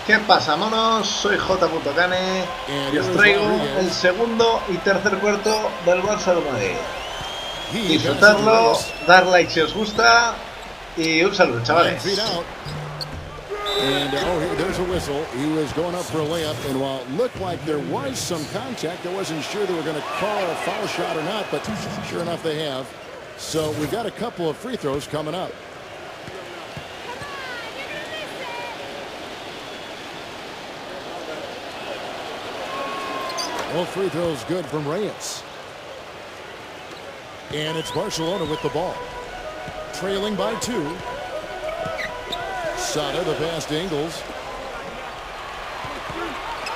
¿Qué pasa, monos? Soy J.Cane y os traigo el segundo y tercer cuarto del Barça de Madrid. Disfrutarlo, dar like si os gusta y un saludo, chavales. And there's a whistle. He was going up for a layup, and while it looked like there was some contact, I wasn't sure they were going to call a foul shot or not, but sure enough they have. So we've got a couple of free throws coming up. All free throws good from Reyes. And it's Barcelona with the ball. Trailing by 2. Sada, the pass to Ingles.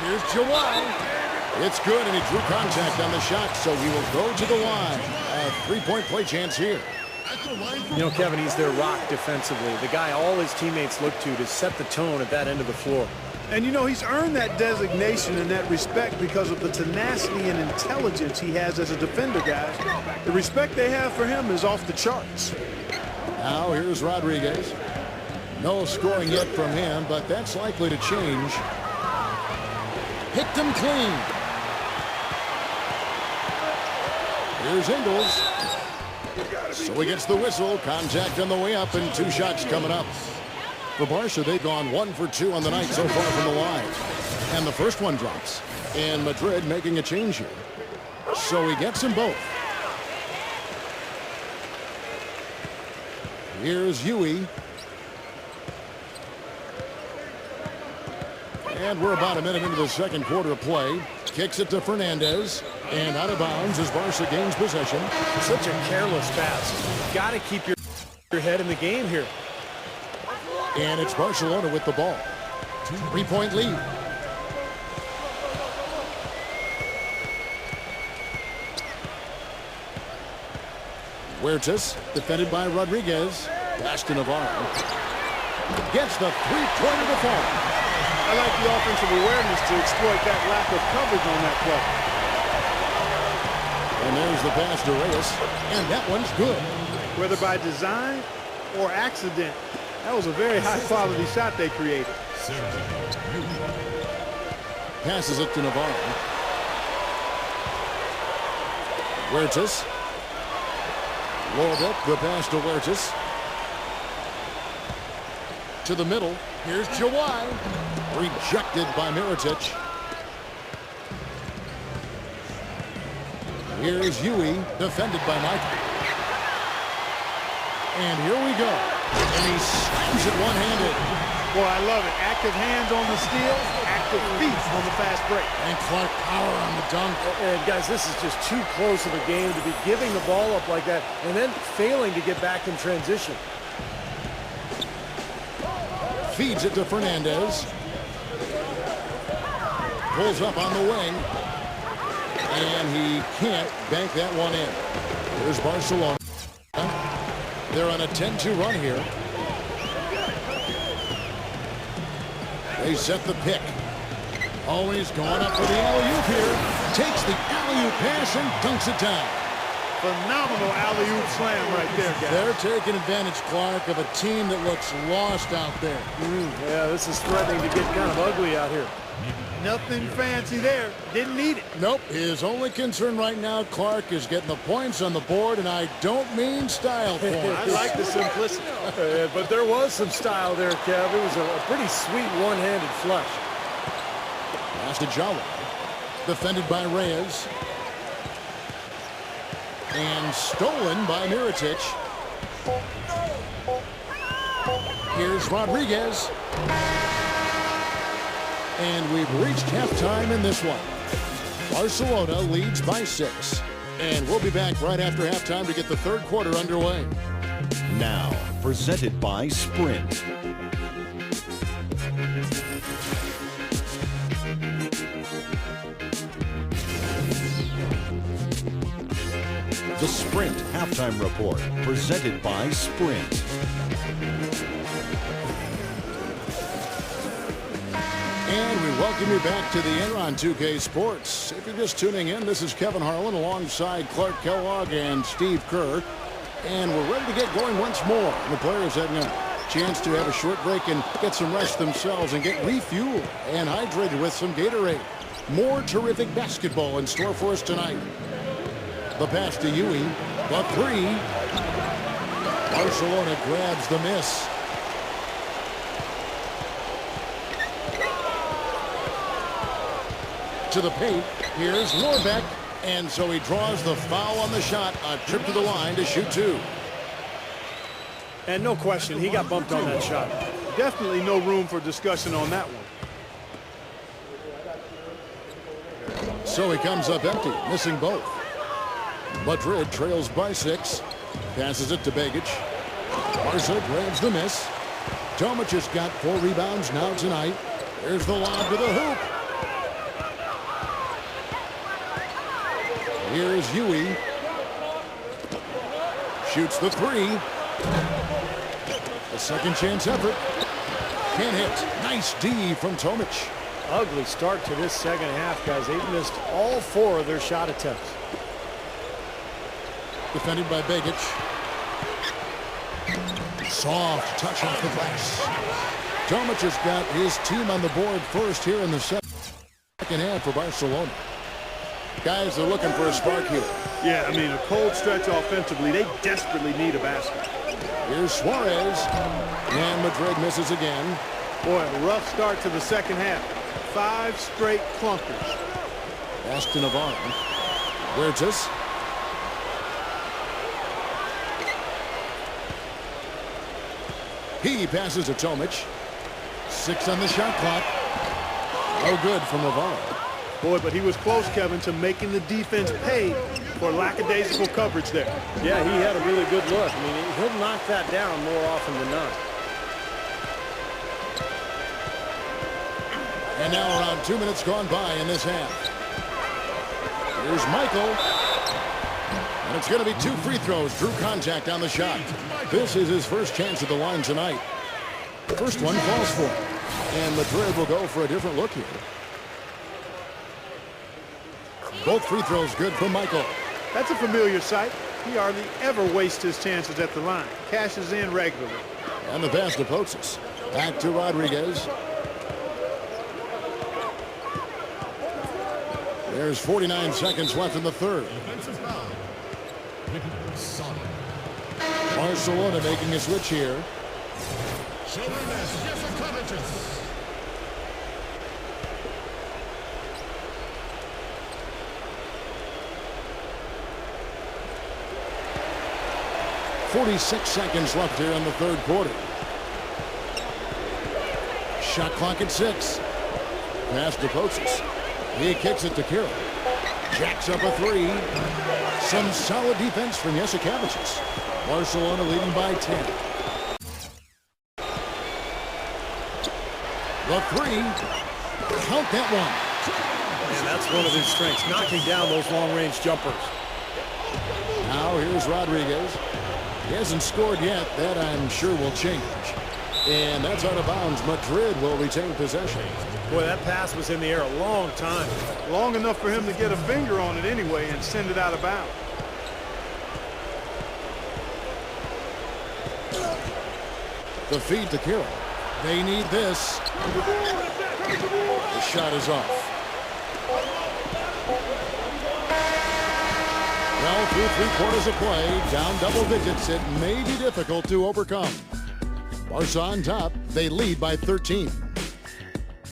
Here's J.Cane. It's good, and he drew contact on the shot, so he will go to the line. A three-point play chance here. You know, Kevin, he's their rock defensively. The guy all his teammates look to set the tone at that end of the floor. And, you know, he's earned that designation and that respect because of the tenacity and intelligence he has as a defender, guys. The respect they have for him is off the charts. Now here's Rodriguez. No scoring yet from him, but that's likely to change. Picked him clean. Here's Ingles. So he gets the whistle. Contact on the way up, and 2 shots coming up. For Barca, they've gone 1 for 2 on the night so far from the line. And the first one drops. And Madrid making a change here. So he gets them both. Here's Yui. And we're about a minute into the second quarter of play. Kicks it to Fernandez. And out of bounds as Barca gains possession. Such a careless pass. You've got to keep your head in the game here. And it's Barcelona with the ball. 3-point lead. Huertas, defended by Rodriguez. Pass to Navarro. Gets the three-pointer to fall. I like the offensive awareness to exploit that lack of coverage on that play. And there's the pass to Reyes. And that one's good. Whether by design or accident, that was a very high-quality shot they created. Passes it to Navarro. Huertas. Load up the pass to Huertas. To the middle. Here's J.Cane. Rejected by Mirotic. Here's Yui. Defended by Michael. And here we go. And he slams it one-handed. Boy, I love it. Active hands on the steal, active feet on the fast break. And Clark power on the dunk. And guys, this is just too close of a game to be giving the ball up like that and then failing to get back in transition. Feeds it to Fernandez. Pulls up on the wing. And he can't bank that one in. Here's Barcelona. They're on a 10-2 run here. They set the pick. Always going up for the alley-oop here. Takes the alley-oop pass and dunks it down. Phenomenal alley-oop slam right there, guys. They're taking advantage, Clark, of a team that looks lost out there. Yeah, this is threatening to get kind of ugly out here. Nothing fancy there. Didn't need it. Nope. His only concern right now, Clark, is getting the points on the board, and I don't mean style points. I like the simplicity. But there was some style there, Kev. It was a pretty sweet one-handed flush. Pass to Jawa. Defended by Reyes. And stolen by Mirotic. Here's Rodriguez. And we've reached halftime in this one. Barcelona leads by 6. And we'll be back right after halftime to get the third quarter underway. Now, presented by Sprint. The Sprint Halftime Report, presented by Sprint. And we welcome you back to the end on 2K Sports. If you're just tuning in, this is Kevin Harlan alongside Clark Kellogg and Steve Kerr. And we're ready to get going once more. The players heading in. Chance to have a short break and get some rest themselves and get refueled and hydrated with some Gatorade. More terrific basketball in store for us tonight. The pass to Ewing. The three. Barcelona grabs the miss. To the paint. Here's Lorbeck. And so he draws the foul on the shot. A trip to the line to shoot two. And no question, he got bumped on that shot. Definitely no room for discussion on that one. So he comes up empty, missing both. Madrid trails by 6. Passes it to Begic. Barca grabs the miss. Tomic has got 4 rebounds now tonight. Here's the lob to the hoop. Here's Ewing. Shoots the 3. A second chance effort. Can't hit. Nice D from Tomic. Ugly start to this second half, guys. They've missed all 4 of their shot attempts. Defended by Begic. Soft touch off the glass. Tomic has got his team on the board first here in the second half for Barcelona. Guys are looking for a spark here. Yeah, I mean, a cold stretch offensively. They desperately need a basket. Here's Suarez. And Madrid misses again. Boy, a rough start to the second half. 5 straight clunkers. Pass to Navarro. Huertas. He passes to Tomic. 6 on the shot clock. No good from Navarro. Boy, but he was close, Kevin, to making the defense pay for lackadaisical coverage there. Yeah, he had a really good look. I mean, he'll knock that down more often than not. And now around 2 minutes gone by in this half. Here's Michael. And it's going to be 2 free throws. Drew contact on the shot. This is his first chance at the line tonight. First one falls for him. And Madrid will go for a different look here. Both free throws good from Michael. That's a familiar sight. He hardly ever wastes his chances at the line. Cashes in regularly. And the pass to Potzis. Back to Rodriguez. There's 49 seconds left in the third. Barcelona making a switch here. 46 seconds left here in the third quarter. Shot clock at 6. Pass to Potzis. He kicks it to Kirill. Jacks up a 3. Some solid defense from Jasikevičius. Barcelona leading by 10. The 3. Count that one. And that's one of his strengths, knocking down those long-range jumpers. Now here's Rodriguez. He hasn't scored yet. That I'm sure will change. And that's out of bounds. Madrid will retain possession. Boy, that pass was in the air a long time. Long enough for him to get a finger on it anyway and send it out of bounds. The feed to Kirill. They need this. The shot is off. Well, through 3 quarters of play, down double digits, it may be difficult to overcome. Barca on top. They lead by 13.